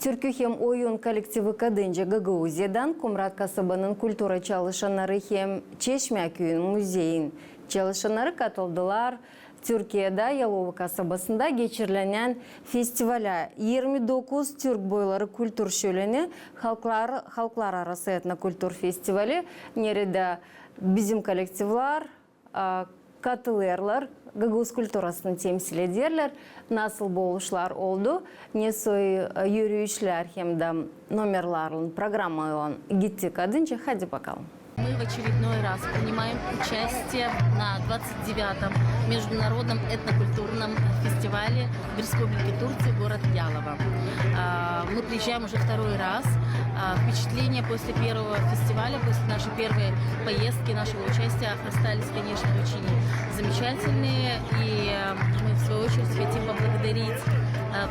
Türkühem oyun kolektivi kadınca Gagauziya'dan Kumrat kasabının kultura çalışanları hem Çeşme köyün müzeyin çalışanları katıldılar. Türkiye'de Yalova kasabasında geçirilen festivale 29 Türk boyları kültür şöleni halklar arası etnokültür festivali nerede bizim kolektivler katılırlar. Gaguz kültürasını temsil ederler. Nasıl buluşlar oldu? Nesoy yürüyüşler hem de номерларын программадан gitti kadınca. Hadi bakalım. Мы в очередной раз принимаем участие на 29-м международном этнокультурном фестивале в Республике Турция, город Ялова. Мы приезжаем уже второй раз. Впечатления после первого фестиваля, после нашей первой поездки, нашего участия остались, конечно, очень замечательные. И мы, в свою очередь, хотим поблагодарить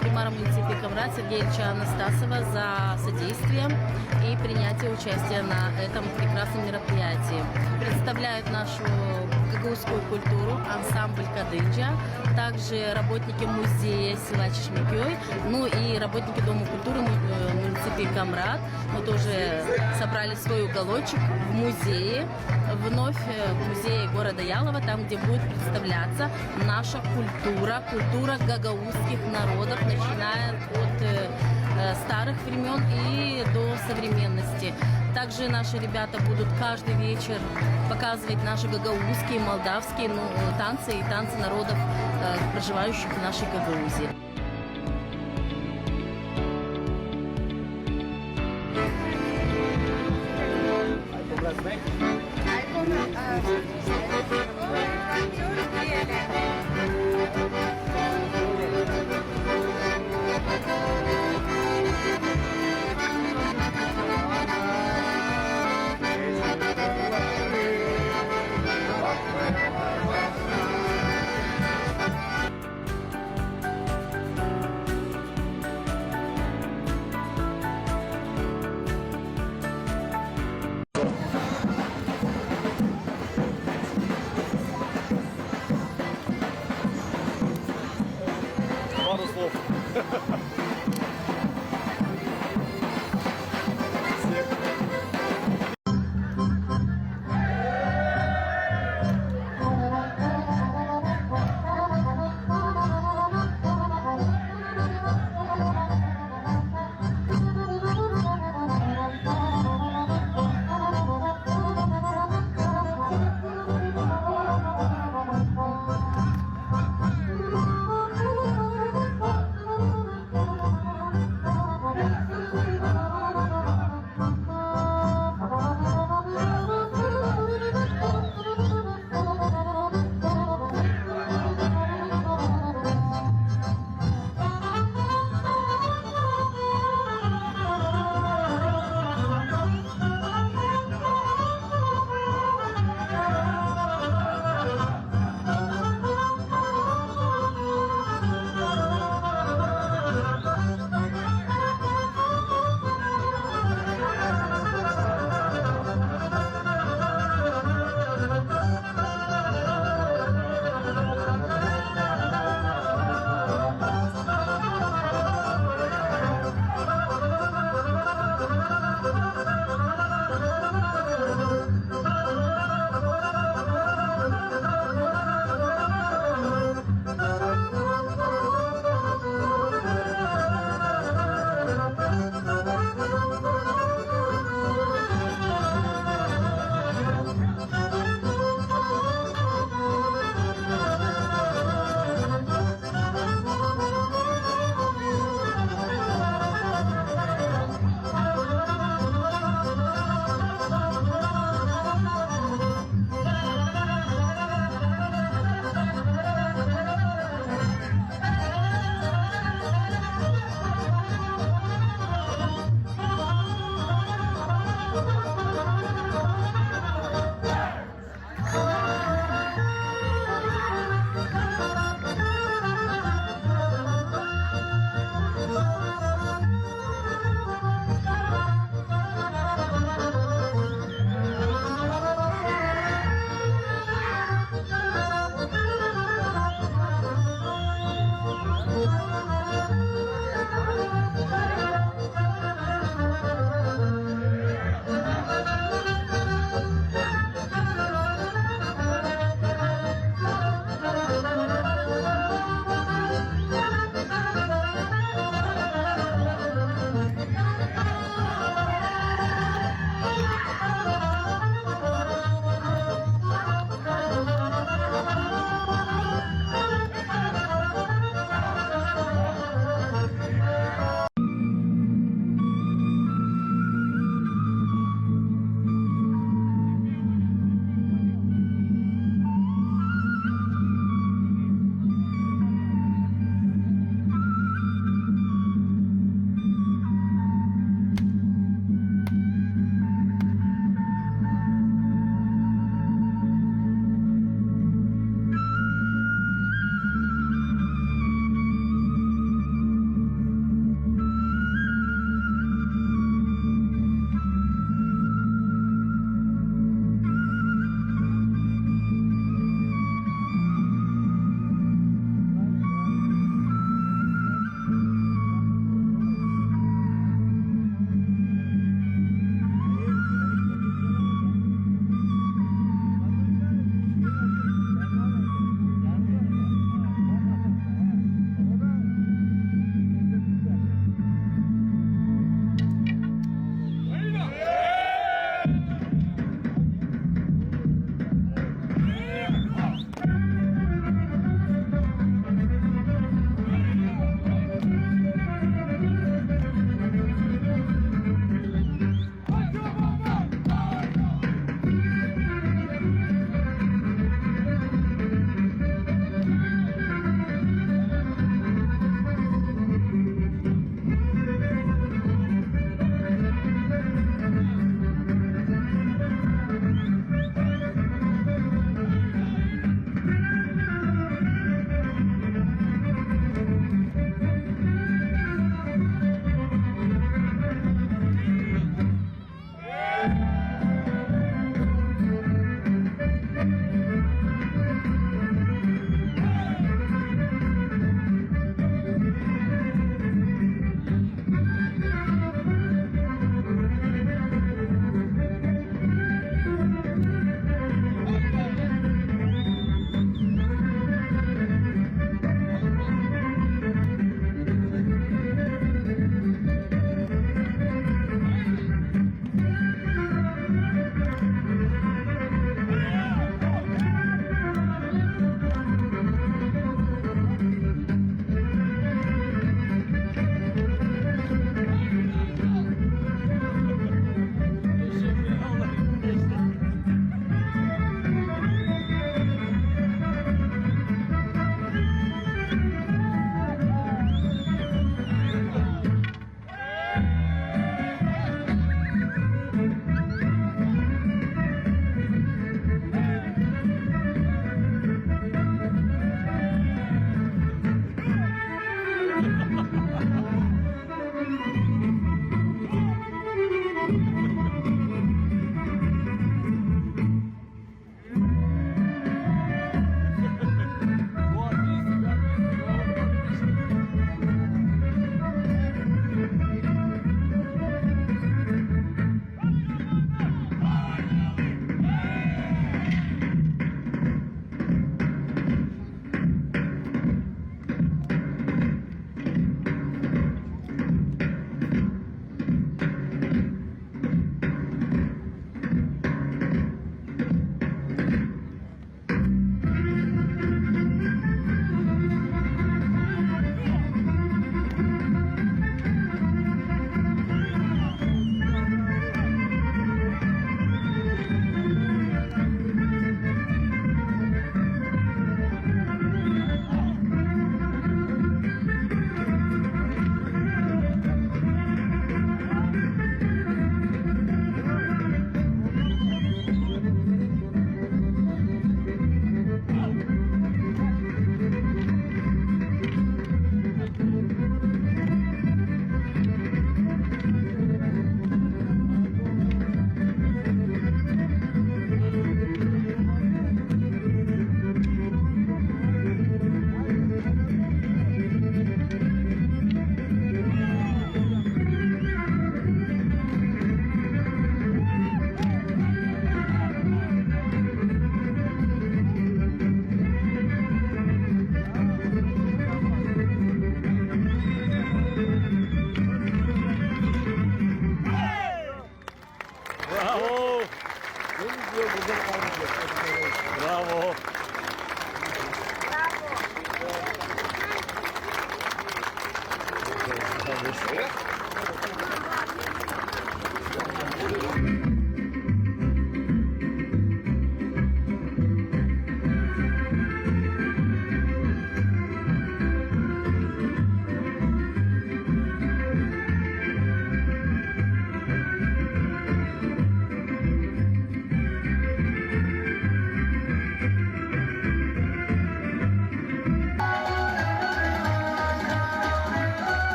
примара муниципа Камрат Сергея Ильича Анастасова за содействие и принятие участия на этом прекрасном мероприятии. Представляют нашу гагаузскую культуру ансамбль «Кадынджа», также работники музея села Чешмекёй, ну и работники Дома культуры муниципа Камрат. Мы тоже собрали свой уголочек в музее, вновь в музее города Ялова, там, где будет представляться наша культура, культура гагаузских народов, начиная от старых времен и до современности. Также наши ребята будут каждый вечер показывать наши гагаузские, молдавские танцы и танцы народов, проживающих в нашей Гагаузе.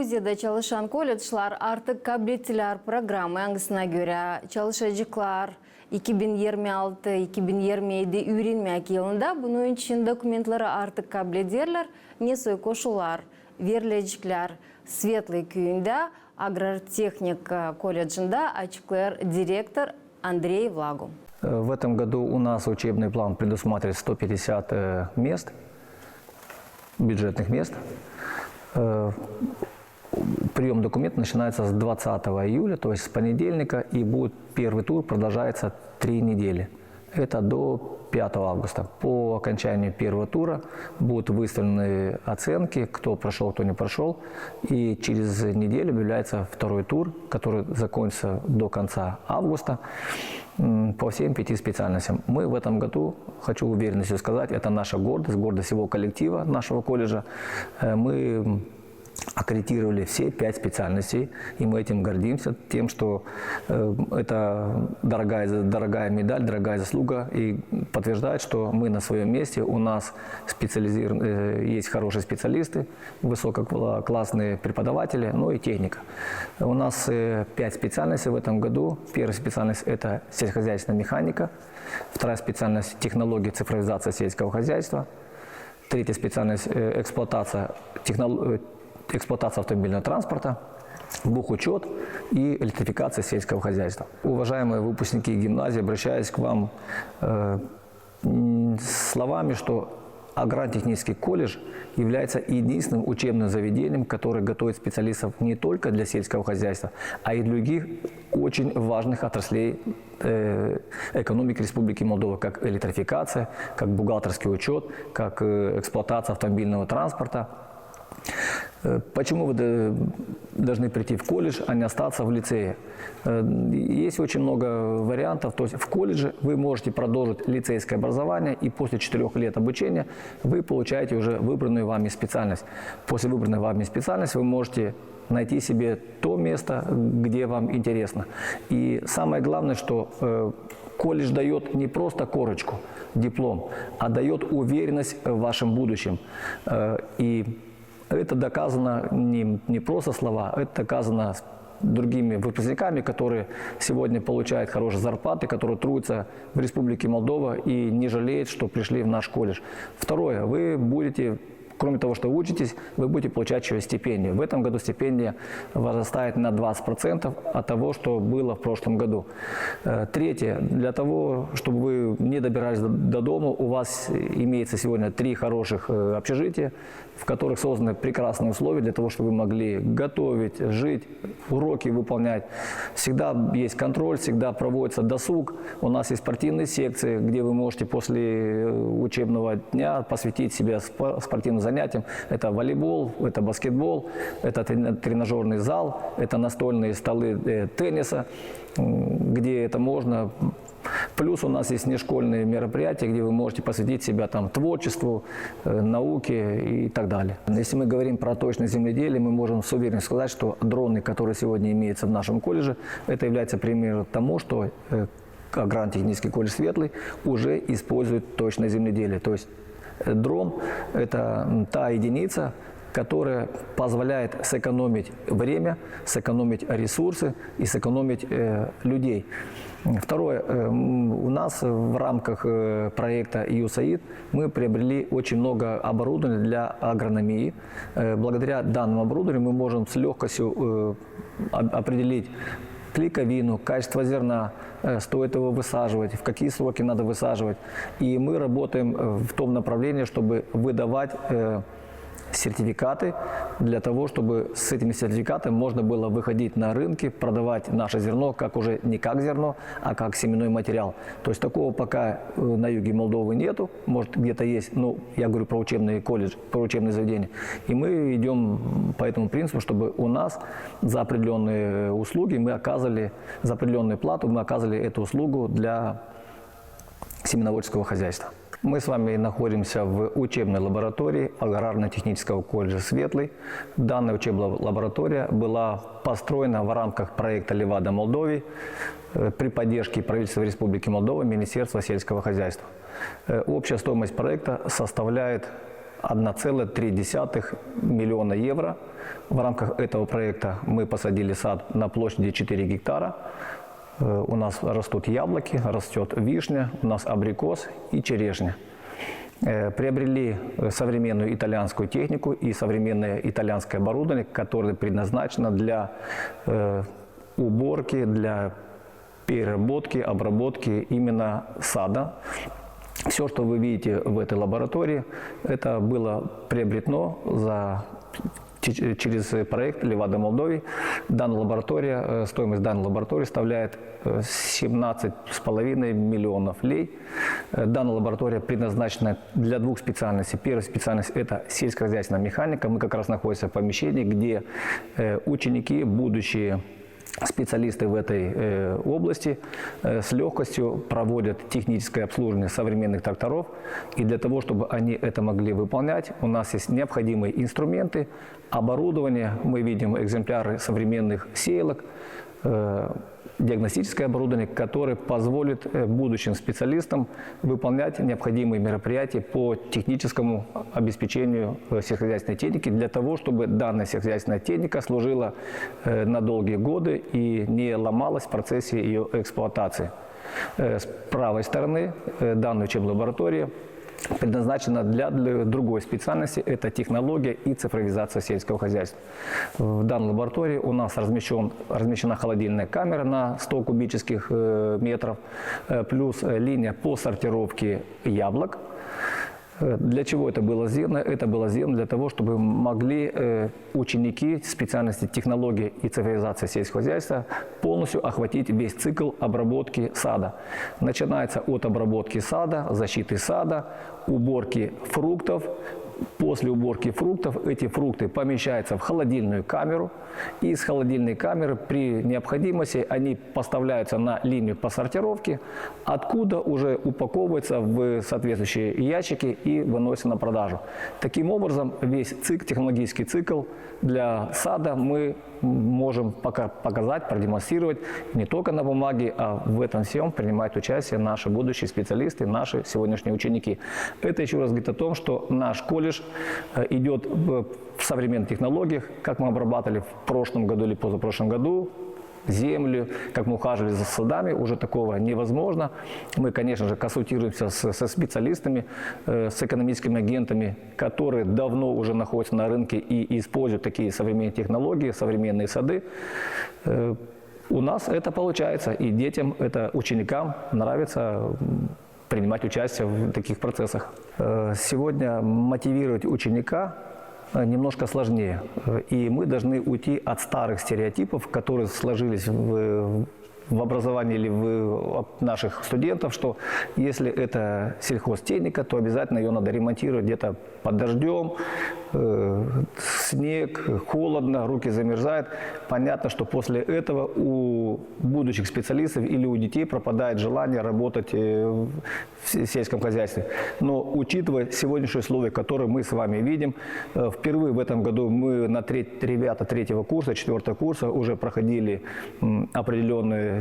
Гагаузияда Чалышан колледжлар артык кабилеттилер программы аңысына göre çalışacaklar 2026-2027 үйренмек yılında bunun için dokumentleri artık kabul ederler, nesi koşullar verilecekler. Светлый köyünde агротехника колледжында açıklar директор Андрей Влагу. В этом году у нас учебный план предусматривает 150 мест, бюджетных мест. Прием документов начинается с 20 июля, то есть с понедельника, и будет первый тур, продолжается 3 недели. Это до 5 августа. По окончанию первого тура будут выставлены оценки, кто прошел, кто не прошел. И через неделю объявляется второй тур, который закончится до конца августа по всем 5 специальностям. Мы в этом году, хочу уверенностью сказать, это наша гордость, гордость всего коллектива нашего колледжа. Мы аккредитировали все 5 специальностей, и мы этим гордимся, тем, что это дорогая медаль, дорогая заслуга, и подтверждает, что мы на своем месте, у нас есть хорошие специалисты, высококлассные преподаватели, ну и техника. У нас 5 специальностей в этом году. Первая специальность – это сельскохозяйственная механика, вторая специальность – технологии цифровизации сельского хозяйства, третья специальность – эксплуатация автомобильного транспорта, бухучет и электрификация сельского хозяйства. Уважаемые выпускники гимназии, обращаюсь к вам с словами, что агротехнический колледж является единственным учебным заведением, которое готовит специалистов не только для сельского хозяйства, а и других очень важных отраслей экономики Республики Молдова, как электрификация, как бухгалтерский учет, как эксплуатация автомобильного транспорта. Почему вы должны прийти в колледж, а не остаться в лицее? Есть очень много вариантов. То есть в колледже вы можете продолжить лицейское образование, и после 4 лет обучения вы получаете уже выбранную вами специальность. После выбранной вами специальности вы можете найти себе то место, где вам интересно. И самое главное, что колледж дает не просто корочку, диплом, а дает уверенность в вашем будущем. И это доказано не просто слова, это доказано другими выпускниками, которые сегодня получают хорошие зарплаты, которые трудятся в Республике Молдова и не жалеют, что пришли в наш колледж. Второе, вы будете, кроме того, что учитесь, вы будете получать еще стипендию. В этом году стипендия возрастает на 20% от того, что было в прошлом году. Третье, для того, чтобы вы не добирались до дома, у вас имеется сегодня 3 хороших общежития, в которых созданы прекрасные условия для того, чтобы вы могли готовить, жить, уроки выполнять. Всегда есть контроль, всегда проводится досуг. У нас есть спортивные секции, где вы можете после учебного дня посвятить себя спортивным занятиям. Это волейбол, это баскетбол, это тренажерный зал, это настольные столы тенниса, где это можно. Плюс у нас есть внешкольные мероприятия, где вы можете посвятить себя там творчеству, науке и так далее. Если мы говорим про точное земледелие, мы можем с уверенностью сказать, что дроны, которые сегодня имеются в нашем колледже, это является примером тому, что агротехнический колледж Светлый уже использует точное земледелие. То есть дрон – это та единица, которая позволяет сэкономить время, сэкономить ресурсы и сэкономить людей. Второе, у нас в рамках проекта USAID мы приобрели очень много оборудования для агрономии. Благодаря данному оборудованию мы можем с легкостью определить клейковину, качество зерна, стоит его высаживать, в какие сроки надо высаживать. И мы работаем в том направлении, чтобы выдавать сертификаты для того, чтобы с этими сертификатами можно было выходить на рынки, продавать наше зерно как уже не как зерно, а как семенной материал. То есть такого пока на юге Молдовы нету, может где-то есть, но я говорю про учебный колледж, про учебные заведения. И мы идем по этому принципу, чтобы у нас за определенные услуги мы оказывали, за определенную плату мы оказывали эту услугу для семеноводческого хозяйства. Мы с вами находимся в учебной лаборатории Аграрно-технического колледжа «Светлый». Данная учебная лаборатория была построена в рамках проекта «Левада Молдовии» при поддержке правительства Республики Молдова, Министерства сельского хозяйства. Общая стоимость проекта составляет 1,3 миллиона евро. В рамках этого проекта мы посадили сад на площади 4 гектара. У нас растут яблоки, растет вишня, у нас абрикос и черешня. Приобрели современную итальянскую технику и современное итальянское оборудование, которое предназначено для уборки, для переработки, обработки именно сада. Все, что вы видите в этой лаборатории, это было приобретено через проект Левада Молдовии. Данная лаборатория, стоимость данной лаборатории составляет 17,5 миллионов лей. Данная лаборатория предназначена для двух специальностей. Первая специальность – это сельскохозяйственная механика. Мы как раз находимся в помещении, где ученики, будущие специалисты в этой области с легкостью проводят техническое обслуживание современных тракторов. И для того, чтобы они это могли выполнять, у нас есть необходимые инструменты, оборудование. Мы видим экземпляры современных сеялок, диагностическое оборудование, которое позволит будущим специалистам выполнять необходимые мероприятия по техническому обеспечению сельскохозяйственной техники, для того, чтобы данная сельскохозяйственная техника служила на долгие годы и не ломалась в процессе ее эксплуатации. С правой стороны данная учебная лаборатория предназначена для другой специальности – это технология и цифровизация сельского хозяйства. В данной лаборатории у нас размещена холодильная камера на 100 кубических метров, плюс линия по сортировке яблок. Для чего это было сделано? Это было сделано для того, чтобы могли ученики специальности технологии и цифровизация сельского хозяйства полностью охватить весь цикл обработки сада. Начинается от обработки сада, защиты сада, уборки фруктов. После уборки фруктов эти фрукты помещаются в холодильную камеру, и из холодильной камеры при необходимости они поставляются на линию по сортировке, откуда уже упаковываются в соответствующие ящики и выносятся на продажу. Таким образом, весь технологический цикл для сада мы можем показать, продемонстрировать не только на бумаге, а в этом всем принимают участие наши будущие специалисты, наши сегодняшние ученики. Это еще раз говорит о том, что наш колледж идет в современных технологиях, как мы обрабатывали в прошлом году или позапрошлом году землю, как мы ухаживали за садами, уже такого невозможно. Мы, конечно же, консультируемся со специалистами, с экономическими агентами, которые давно уже находятся на рынке и используют такие современные технологии, современные сады. У нас это получается, и детям, ученикам нравится принимать участие в таких процессах. Сегодня мотивировать ученика немножко сложнее. И мы должны уйти от старых стереотипов, которые сложились в образовании или в наших студентов, что если это сельхозтехника, то обязательно ее надо ремонтировать где-то под дождем, снег, холодно, руки замерзают. Понятно, что после этого у будущих специалистов или у детей пропадает желание работать в сельском хозяйстве. Но учитывая сегодняшние условия, которые мы с вами видим, впервые в этом году мы ребята 3-го курса, 4-го курса уже проходили определенные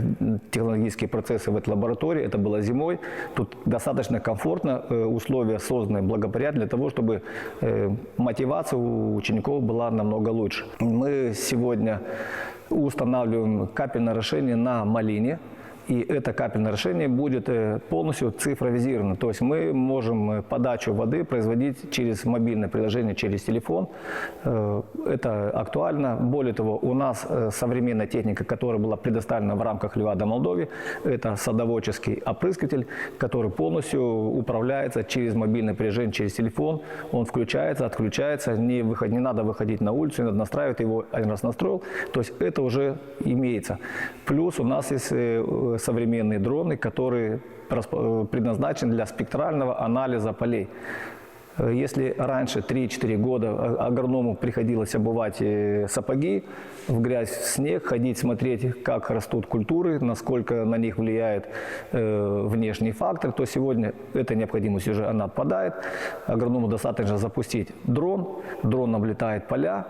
технологические процессы в этой лаборатории. Это было зимой. Тут достаточно комфортно, условия созданы благоприятные для того, чтобы мотивация у учеников была намного лучше. Мы сегодня устанавливаем капельное орошение на малине. И это капельное орошение будет полностью цифровизировано. То есть мы можем подачу воды производить через мобильное приложение, через телефон. Это актуально. Более того, у нас современная техника, которая была предоставлена в рамках Левада Молдовии, это садоводческий опрыскиватель, который полностью управляется через мобильное приложение, через телефон. Он включается, отключается, не надо выходить на улицу, не надо настраивать его, один раз настроил. То есть это уже имеется. Плюс у нас есть современные дроны, которые предназначены для спектрального анализа полей. Если раньше 3-4 года агроному приходилось обувать сапоги в грязь, в снег, ходить, смотреть, как растут культуры, насколько на них влияет внешний фактор, то сегодня эта необходимость уже она отпадает. Агроному достаточно запустить дрон, дрон облетает поля,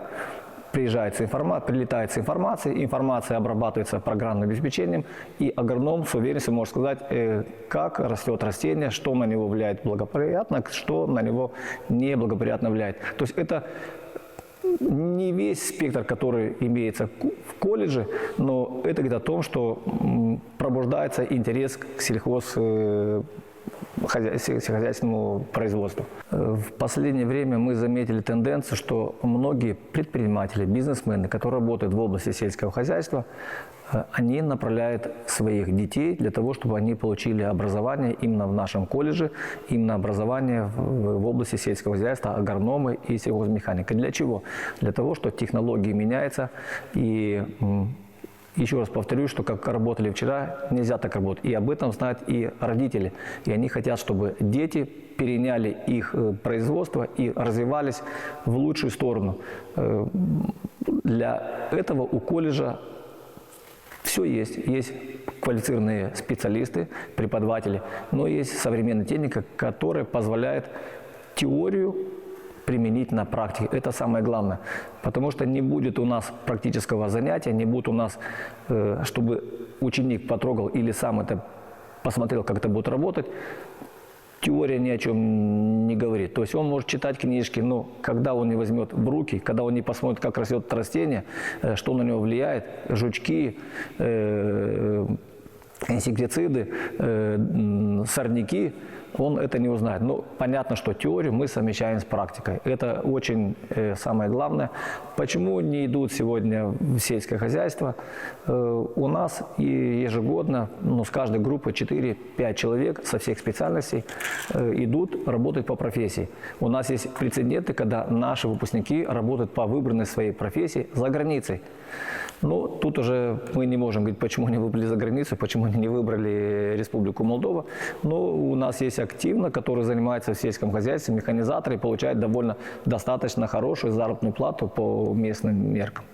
прилетает с информацией, информация обрабатывается программным обеспечением, и агроном с уверенностью может сказать, как растет растение, что на него влияет благоприятно, что на него неблагоприятно влияет. То есть это не весь спектр, который имеется в колледже, но это говорит о том, что пробуждается интерес к сельскохозяйственному производству. В последнее время мы заметили тенденцию, что многие предприниматели, бизнесмены, которые работают в области сельского хозяйства, они направляют своих детей для того, чтобы они получили образование именно в нашем колледже, именно образование в области сельского хозяйства, агрономы и сельхозмеханика. Для чего? Для того, что технологии меняются, и еще раз повторюсь, что как работали вчера, нельзя так работать. И об этом знают и родители. И они хотят, чтобы дети переняли их производство и развивались в лучшую сторону. Для этого у колледжа все есть. Есть квалифицированные специалисты, преподаватели, но есть современная техника, которая позволяет теорию применить на практике. Это самое главное. Потому что не будет у нас практического занятия, не будет у нас, чтобы ученик потрогал или сам это посмотрел, как это будет работать. Теория ни о чем не говорит. То есть он может читать книжки, но когда он не возьмет в руки, когда он не посмотрит, как растет растение, что на него влияет, жучки, инсектициды, сорняки, он это не узнает. Но понятно, что теорию мы совмещаем с практикой. Это очень самое главное. Почему не идут сегодня в сельское хозяйство? У нас и ежегодно, с каждой группы 4-5 человек со всех специальностей идут работать по профессии. У нас есть прецеденты, когда наши выпускники работают по выбранной своей профессии за границей. Но тут уже мы не можем говорить, почему они выбрали за границу, почему они не выбрали Республику Молдова. Но у нас есть активно, которые занимаются в сельском хозяйстве, механизаторы, и получают достаточно хорошую заработную плату по местным меркам.